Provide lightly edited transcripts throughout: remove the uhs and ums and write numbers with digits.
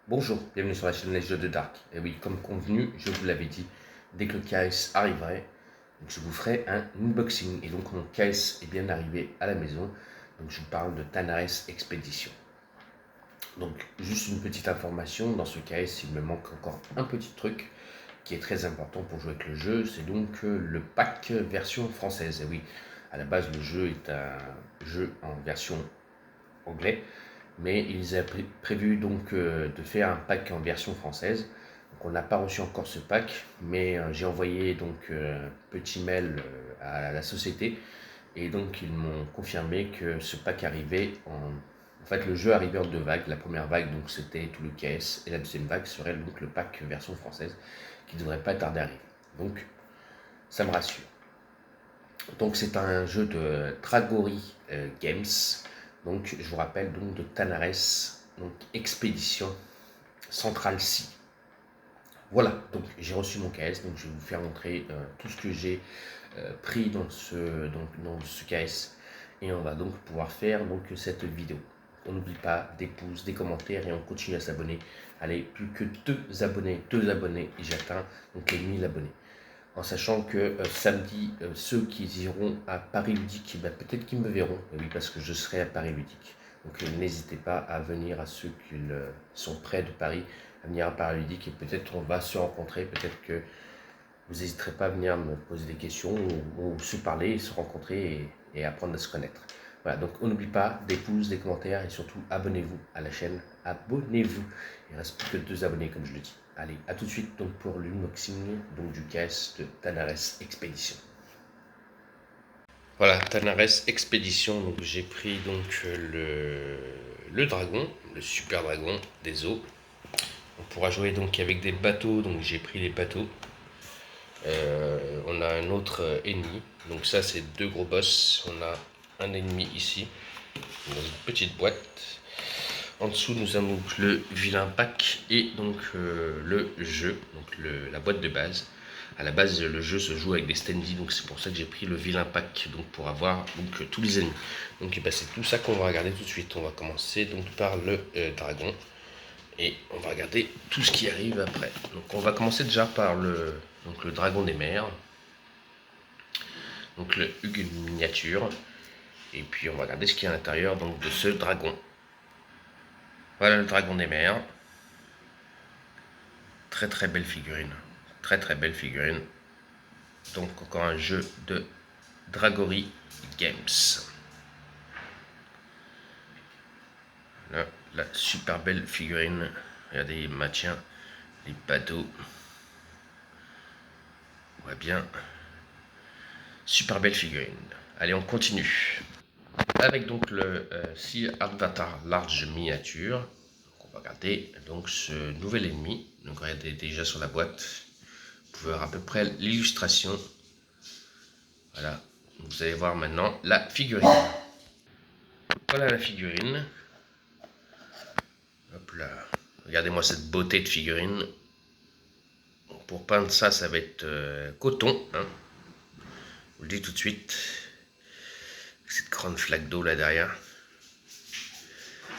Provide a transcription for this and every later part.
Bonjour, bienvenue sur la chaîne Les Jeux de Dark. Et oui, comme convenu, je vous l'avais dit, dès que le KS arriverait, donc je vous ferai un unboxing. Et donc mon KS est bien arrivé à la maison. Donc je vous parle de Tanares Expedition. Donc juste une petite information, dans ce KS il me manque encore un petit truc qui est très important pour jouer avec le jeu, c'est donc le pack version française. Et oui, à la base le jeu est un jeu en version anglais, mais ils avaient prévu donc de faire un pack en version française. Donc on n'a pas reçu encore ce pack, mais j'ai envoyé donc petit mail à la société et donc ils m'ont confirmé que ce pack arrivait en fait le jeu arrivait en deux vagues. La première vague donc c'était tout le KS et la deuxième vague serait donc le pack version française qui devrait pas tarder à arriver. Donc ça me rassure. Donc c'est un jeu de Dragori Games. Donc je vous rappelle donc de Tanares, donc Expédition Central Sea. Voilà, donc j'ai reçu mon KS, donc je vais vous faire montrer tout ce que j'ai pris dans ce KS et on va donc pouvoir faire donc cette vidéo. On n'oublie pas des pouces, des commentaires et on continue à s'abonner. Allez, plus que deux abonnés et j'atteins donc les 1000 abonnés. En sachant que samedi, ceux qui iront à Paris Ludique, ben, peut-être qu'ils me verront, oui, parce que je serai à Paris Ludique. Donc n'hésitez pas à venir à ceux qui sont près de Paris, à venir à Paris Ludique et peut-être on va se rencontrer, peut-être que vous n'hésiterez pas à venir me poser des questions ou se parler, se rencontrer et apprendre à se connaître. Voilà, donc on n'oublie pas des pouces, des commentaires et surtout abonnez-vous à la chaîne. Abonnez-vous. Il ne reste plus que 2 abonnés comme je le dis. Allez, à tout de suite donc pour l'unboxing du KS de Tanares Expedition. Voilà, Tanares Expedition, donc j'ai pris donc le dragon, le super dragon des eaux. On pourra jouer donc avec des bateaux, donc j'ai pris les bateaux. On a un autre ennemi, donc ça c'est 2 gros boss. On a un ennemi ici, dans une petite boîte. En dessous nous avons donc le vilain pack et donc le jeu, donc la boîte de base. À la base le jeu se joue avec des standees, donc c'est pour ça que j'ai pris le vilain pack, donc pour avoir donc tous les ennemis. Donc ben, c'est tout ça qu'on va regarder tout de suite. On va commencer donc par le dragon et on va regarder tout ce qui arrive après. Donc on va commencer déjà par le dragon des mers, donc le Hugh miniature, et puis on va regarder ce qu'il y a à l'intérieur donc de ce dragon. Voilà le dragon des mers, très très belle figurine, très belle figurine. Donc encore un jeu de Dragori Games. Là, la super belle figurine, regardez il maintient les bateaux, on voit bien. Super belle figurine. Allez, on continue. Avec donc le Sea Avatar Large Miniature. Donc on va regarder donc ce nouvel ennemi. Donc regardez déjà sur la boîte. Vous pouvez voir à peu près l'illustration. Voilà. Vous allez voir maintenant la figurine. Voilà la figurine. Hop là. Regardez-moi cette beauté de figurine. Pour peindre ça, ça va être coton. Hein. Je vous le dis tout de suite. Cette grande flaque d'eau là derrière.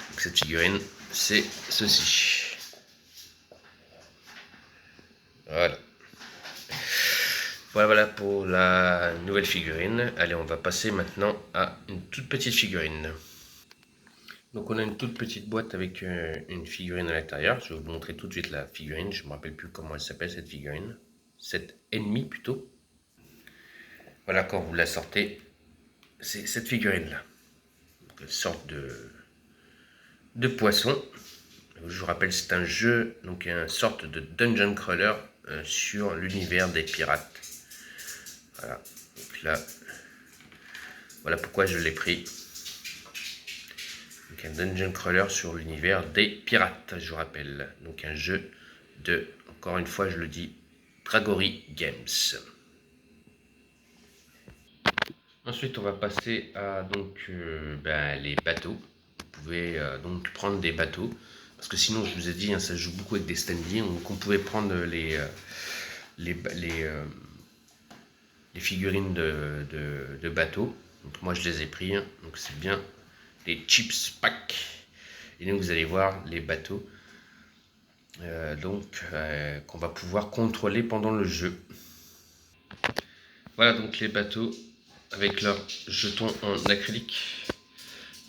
Donc cette figurine, c'est ceci. Voilà. Voilà pour la nouvelle figurine. Allez, on va passer maintenant à une toute petite figurine. Donc on a une toute petite boîte avec une figurine à l'intérieur. Je vais vous montrer tout de suite la figurine. Je ne me rappelle plus comment elle s'appelle cette figurine. Cette ennemie plutôt. Voilà, quand vous la sortez, c'est cette figurine là. Donc, une sorte de poisson. Je vous rappelle, c'est un jeu, donc une sorte de dungeon crawler sur l'univers des pirates. Voilà, donc là, voilà pourquoi je l'ai pris. Donc un dungeon crawler sur l'univers des pirates, je vous rappelle. Donc un jeu de, encore une fois je le dis, Dragori Games. Ensuite on va passer à donc les bateaux. Vous pouvez donc prendre des bateaux. Parce que sinon, je vous ai dit, hein, ça joue beaucoup avec des standees. Donc on pouvait prendre les les figurines de bateaux. Donc moi je les ai pris, hein. Donc c'est bien les chips pack. Et donc vous allez voir les bateaux qu'on va pouvoir contrôler pendant le jeu. Voilà donc les bateaux avec leurs jetons en acrylique.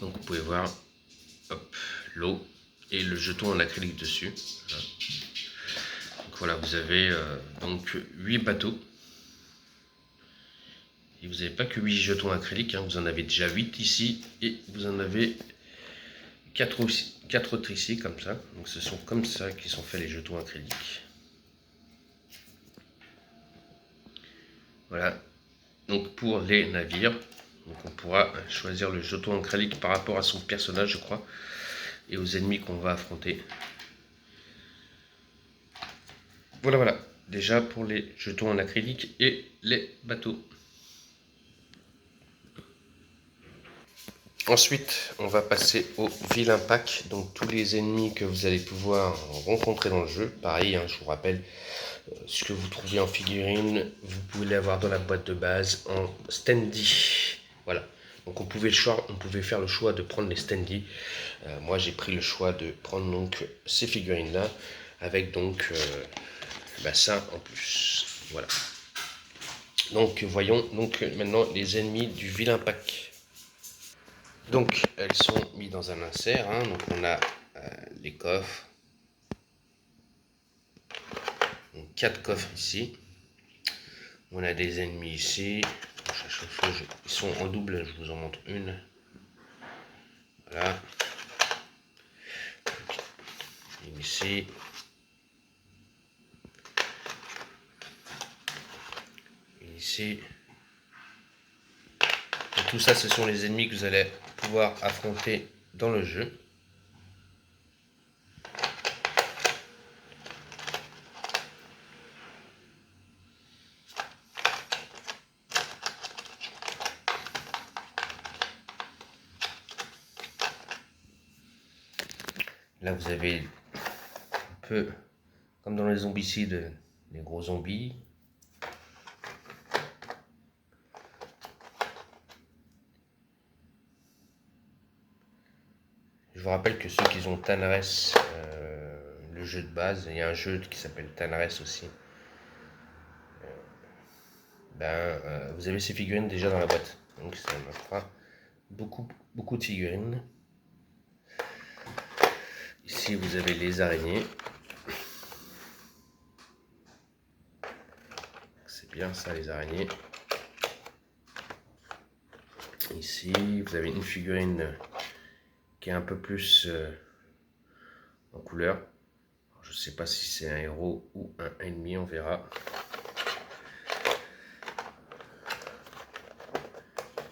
Donc vous pouvez voir, hop, l'eau et le jeton en acrylique dessus. Voilà. Donc voilà, vous avez donc 8 bateaux. Et vous n'avez pas que 8 jetons acryliques, hein, vous en avez déjà 8 ici et vous en avez 4 autres ici comme ça. Donc ce sont comme ça qu'ils sont faits les jetons acryliques. Voilà. Donc pour les navires, donc on pourra choisir le jeton acrylique par rapport à son personnage, je crois, et aux ennemis qu'on va affronter. Voilà, voilà. Déjà pour les jetons en acrylique et les bateaux. Ensuite, on va passer au vilain pack. Donc tous les ennemis que vous allez pouvoir rencontrer dans le jeu. Pareil, hein, je vous rappelle, ce que vous trouvez en figurine, vous pouvez l'avoir dans la boîte de base en standee. Voilà. Donc on pouvait faire le choix de prendre les standees. Moi j'ai pris le choix de prendre donc ces figurines là avec donc ça en plus. Voilà. Donc voyons donc maintenant les ennemis du vilain pack. Donc elles sont mises dans un insert, hein. Donc on a les coffres, donc 4 coffres ici, on a des ennemis ici, ils sont en double, je vous en montre une, voilà, une ici, une ici, et tout ça ce sont les ennemis que vous allez pouvoir affronter dans le jeu. Là vous avez un peu comme dans les zombicides, les gros zombies. Je vous rappelle que ceux qui ont Tanres, le jeu de base, il y a un jeu qui s'appelle Tanres aussi. Vous avez ces figurines déjà dans la boîte. Donc ça me fera beaucoup de figurines. Ici vous avez les araignées. C'est bien ça, les araignées. Ici vous avez une figurine qui est un peu plus en couleur. Alors, je ne sais pas si c'est un héros ou un ennemi, on verra.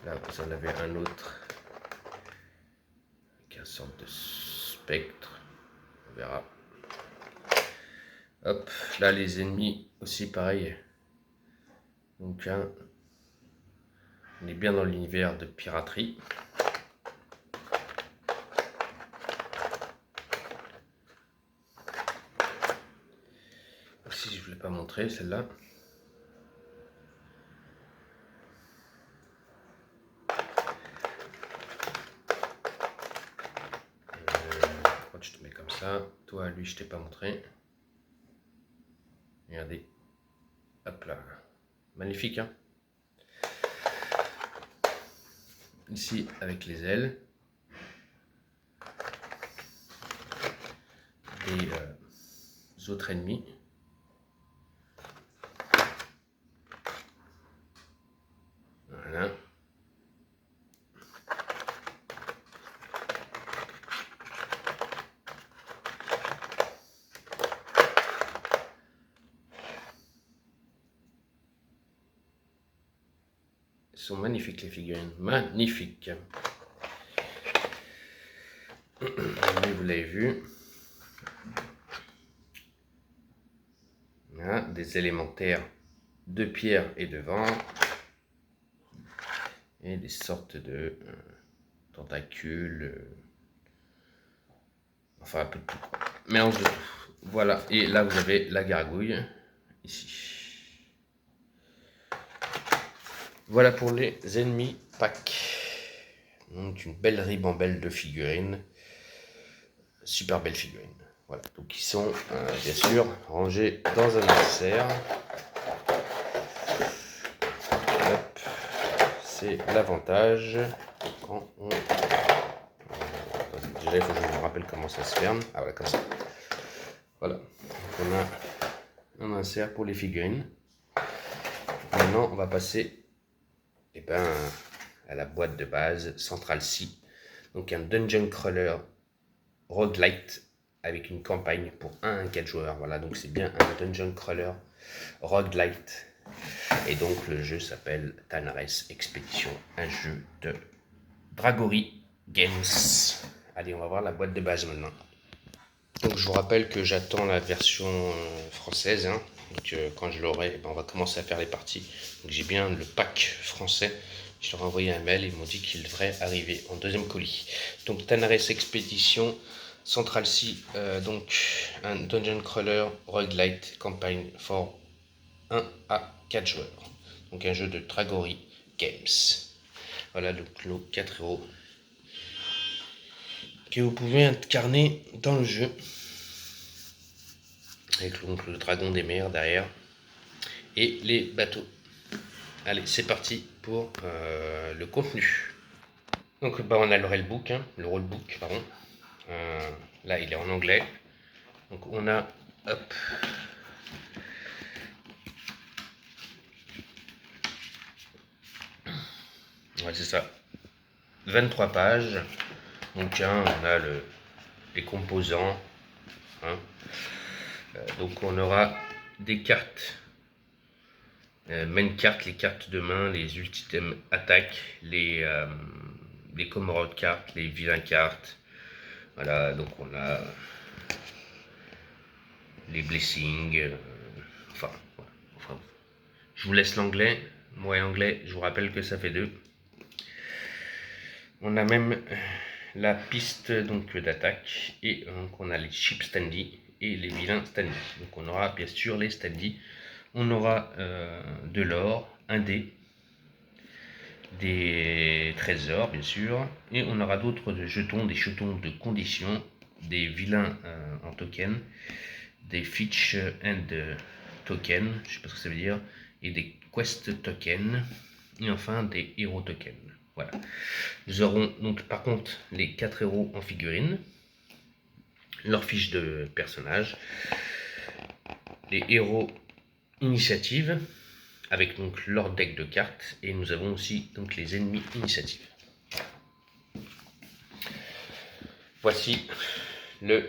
Là vous en avez un autre qui a une sorte de spectre, on verra. Hop, là les ennemis aussi pareil. Donc on est bien dans l'univers de piraterie. Si je ne vous l'ai pas montré celle-là. Je te mets comme ça. Toi, lui, je t'ai pas montré. Regardez. Hop là. Magnifique, hein. Ici, avec les ailes. Des autres ennemis. Voilà. Elles sont magnifiques les figurines, magnifiques. Vous l'avez vu. Voilà, des élémentaires de pierre et de vent. Et des sortes de tentacules. Enfin un peu de tout. Mélange de tout. Voilà, et là vous avez la gargouille, ici. Voilà pour les ennemis pack. Donc une belle ribambelle de figurines. Super belle figurine. Voilà, donc ils sont bien sûr rangés dans un insert. Hop. C'est l'avantage quand on... Déjà il faut que je me rappelle comment ça se ferme. Ah voilà, comme ça. Voilà, donc on a un insert pour les figurines. Maintenant on va passer à la boîte de base Central Sea. Donc un Dungeon Crawler roguelite avec une campagne pour 1 à 4 joueurs. Voilà, donc c'est bien un Dungeon Crawler roguelite. Et donc le jeu s'appelle Tanares Expedition, un jeu de Dragory Games. Allez, on va voir la boîte de base maintenant. Donc je vous rappelle que j'attends la version française. Hein. Donc quand je l'aurai, on va commencer à faire les parties. Donc j'ai bien le pack français. Je leur ai envoyé un mail, ils m'ont dit qu'il devrait arriver en deuxième colis. Donc Tanares Expedition, Central Sea, donc un Dungeon Crawler Roguelite Campaign for 1 à 4 joueurs. Donc un jeu de Dragory Games. Voilà le lot 4 euros que vous pouvez incarner dans le jeu. Avec donc le dragon des mers derrière. Et les bateaux. Allez, c'est parti pour le contenu. Donc on a le rulebook, hein, le rulebook, pardon. Là, il est en anglais. Donc on a, hop, ouais, c'est ça, 23 pages. Donc hein, on a les composants. Hein. Donc on aura des cartes, main cartes, les cartes de main, les ultimes attaques, les comorod cartes, les vilains cartes. Voilà, donc on a les blessings, enfin, je vous laisse l'anglais. Moi et anglais, je vous rappelle que ça fait 2. On a même la piste donc d'attaque et donc on a les cheap standy et les vilains standy. Donc on aura bien sûr les standy. On aura de l'or, un dé, des trésors bien sûr, et on aura d'autres jetons, des jetons de condition, des vilains en token, des Fitch and tokens, je ne sais pas ce que ça veut dire, et des quest tokens, et enfin des hero tokens. Voilà. Nous aurons donc par contre les 4 héros en figurine, leur fiche de personnage, les héros initiative, avec donc leur deck de cartes, et nous avons aussi donc les ennemis initiative. Voici le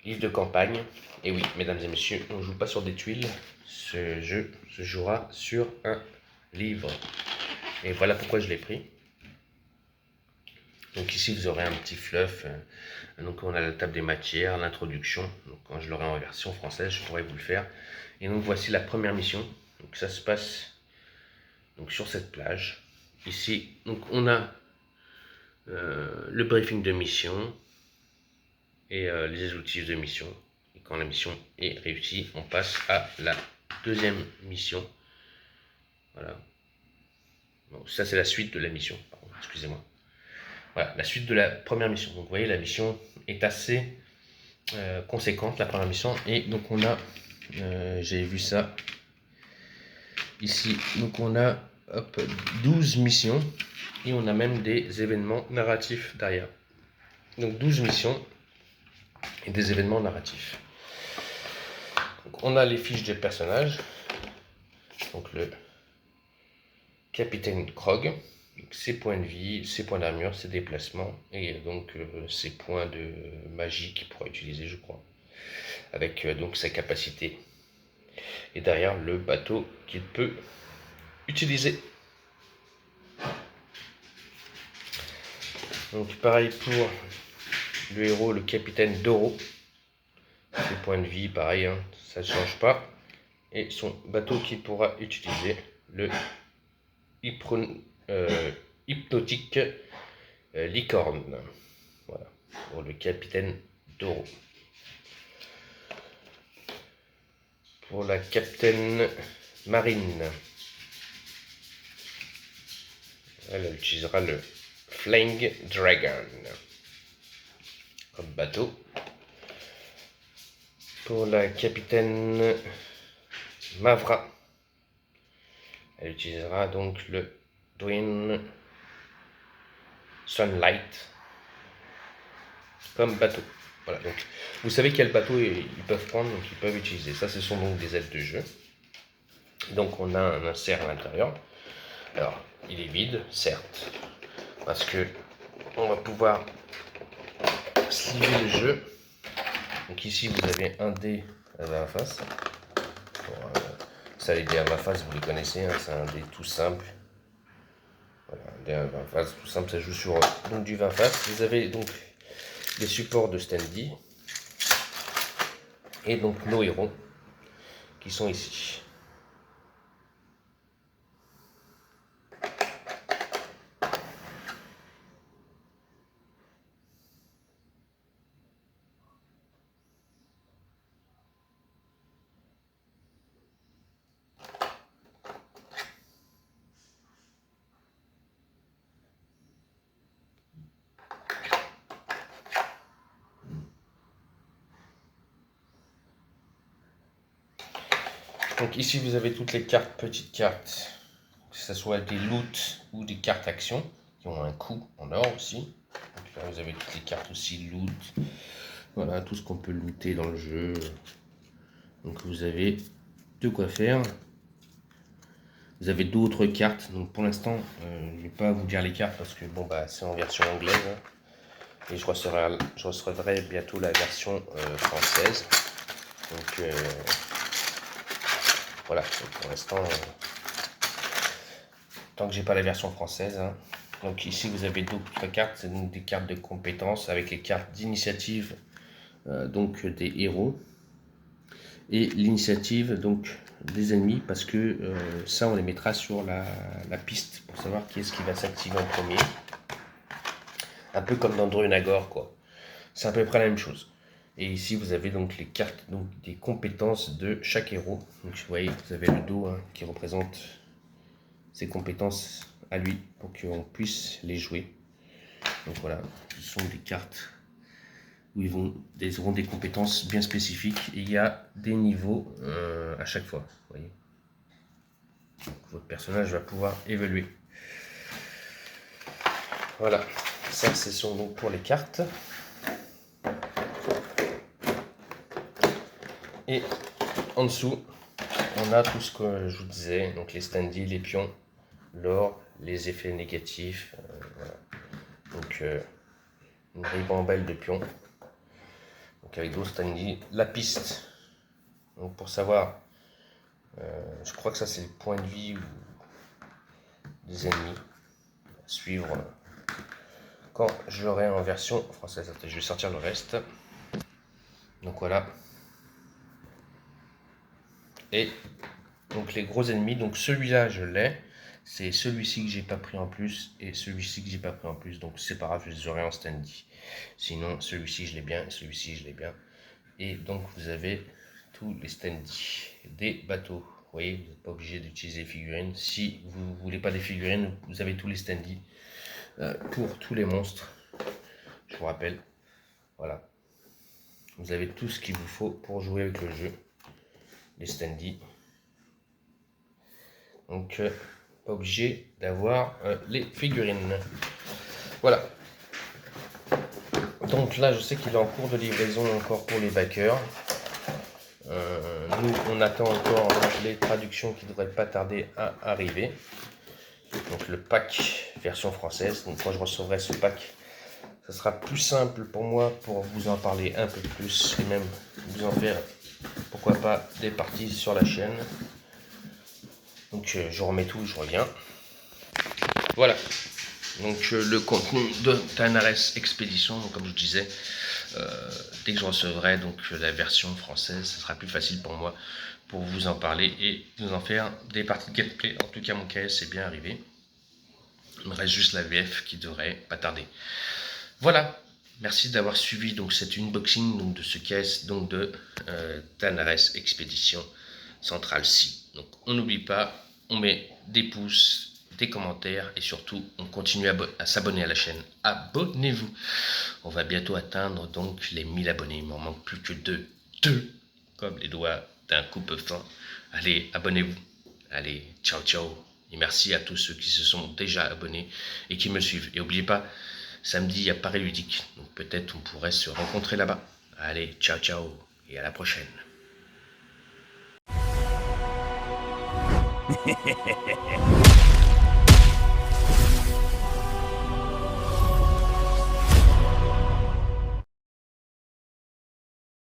livre de campagne. Et oui, mesdames et messieurs, on ne joue pas sur des tuiles. Ce jeu se jouera sur un livre. Et voilà pourquoi je l'ai pris. Donc ici, vous aurez un petit fluff. Donc on a la table des matières, l'introduction. Donc quand je l'aurai en version française, je pourrai vous le faire. Et donc voici la première mission. Donc ça se passe donc sur cette plage. Ici, donc on a le briefing de mission et les outils de mission. Et quand la mission est réussie, on passe à la deuxième mission. Voilà. Bon, ça c'est la suite de la mission. Excusez-moi. Voilà, la suite de la première mission. Donc vous voyez, la mission est assez conséquente, la première mission. Et donc on a, j'ai vu ça ici, donc on a 12 missions. Et on a même des événements narratifs derrière. Donc 12 missions et des événements narratifs. Donc on a les fiches des personnages. Donc le capitaine Krog, ses points de vie, ses points d'armure, ses déplacements et donc ses points de magie qu'il pourra utiliser, je crois, avec donc sa capacité. Et derrière le bateau qu'il peut utiliser. Donc pareil pour le héros, le capitaine Doro. Ses points de vie, pareil, hein, ça ne change pas. Et son bateau qu'il pourra utiliser, le hypnotique licorne. Voilà, pour le capitaine Doro. Pour la capitaine Marine, Elle utilisera le Flying Dragon comme bateau. Pour la capitaine Mavra, elle utilisera donc le Twin Sunlight comme bateau. Voilà, donc vous savez quel bateau ils peuvent prendre, donc ils peuvent utiliser. Ça, ce sont donc des aides de jeu. Donc on a un insert à l'intérieur. Alors, il est vide, certes, parce que on va pouvoir sliver le jeu. Donc ici, vous avez un dé à la face. Bon, ça, les dés à la face, vous les connaissez, hein, c'est un dé tout simple. Voilà, un dé à 20 faces, tout simple, ça joue sur donc, du 20 faces. Vous avez donc les supports de standy et donc nos héros qui sont ici. Donc ici vous avez toutes les cartes, petites cartes, que ce soit des loot ou des cartes actions qui ont un coût en or aussi. Donc là vous avez toutes les cartes aussi loot, voilà tout ce qu'on peut looter dans le jeu. Donc vous avez de quoi faire. Vous avez d'autres cartes, donc pour l'instant je ne vais pas vous dire les cartes parce que bon bah c'est en version anglaise hein. Et je recevrai bientôt la version française. Donc voilà, donc pour l'instant, tant que j'ai pas la version française. Hein. Donc ici vous avez d'autres cartes, c'est donc des cartes de compétences avec les cartes d'initiative donc des héros et l'initiative donc des ennemis parce que ça on les mettra sur la piste pour savoir qui est-ce qui va s'activer en premier. Un peu comme dans Drunagor quoi. C'est à peu près la même chose. Et ici, vous avez donc les cartes donc, des compétences de chaque héros. Donc, vous voyez, vous avez le dos hein, qui représente ses compétences à lui pour qu'on puisse les jouer. Donc voilà, ce sont des cartes où ils auront des compétences bien spécifiques. Et il y a des niveaux à chaque fois. Vous voyez. Donc, votre personnage va pouvoir évoluer. Voilà, ça ce sont donc pour les cartes. Et en dessous, on a tout ce que je vous disais, donc les standees, les pions, l'or, les effets négatifs, voilà. Donc une ribambelle de pions, donc avec d'autres standees, la piste, donc pour savoir, je crois que ça c'est le point de vie des ennemis, à suivre quand je l'aurai en version française. Je vais sortir le reste, donc voilà. Et donc les gros ennemis, donc celui-là je l'ai, c'est celui-ci que j'ai pas pris en plus et celui-ci que j'ai pas pris en plus, donc c'est pas grave, je les aurai en standy. Sinon celui-ci je l'ai bien et celui-ci je l'ai bien. Et donc vous avez tous les standy des bateaux. Vous voyez, vous n'êtes pas obligé d'utiliser des figurines. Si vous ne voulez pas des figurines, vous avez tous les standy pour tous les monstres. Je vous rappelle, voilà. Vous avez tout ce qu'il vous faut pour jouer avec le jeu. Les standy. Donc, pas obligé d'avoir les figurines. Voilà. Donc là, je sais qu'il est en cours de livraison encore pour les backers. Nous, on attend encore les traductions qui ne devraient pas tarder à arriver. Donc le pack version française. Donc quand je recevrai ce pack, ça sera plus simple pour moi pour vous en parler un peu plus et même vous en faire, pourquoi pas, des parties sur la chaîne. Donc je remets tout, je reviens. Voilà. Donc le contenu de Tanares Expedition, donc, comme je disais, dès que je recevrai donc la version française, ce sera plus facile pour moi pour vous en parler et vous en faire des parties de gameplay. En tout cas, mon KS est bien arrivé. Il me reste juste la VF qui devrait pas tarder. Voilà. Merci d'avoir suivi donc cet unboxing donc, de ce KS donc de Tanares Expedition Central Sea. Donc on n'oublie pas, on met des pouces, des commentaires et surtout, on continue à s'abonner à la chaîne. Abonnez-vous. On va bientôt atteindre donc les 1000 abonnés. Il m'en manque plus que deux, comme les doigts d'un coupe-fin. Allez, abonnez-vous. Allez, ciao, ciao. Et merci à tous ceux qui se sont déjà abonnés et qui me suivent. Et n'oubliez pas, samedi, il y a Paris Ludique. Donc peut-être on pourrait se rencontrer là-bas. Allez, ciao, ciao. Et à la prochaine.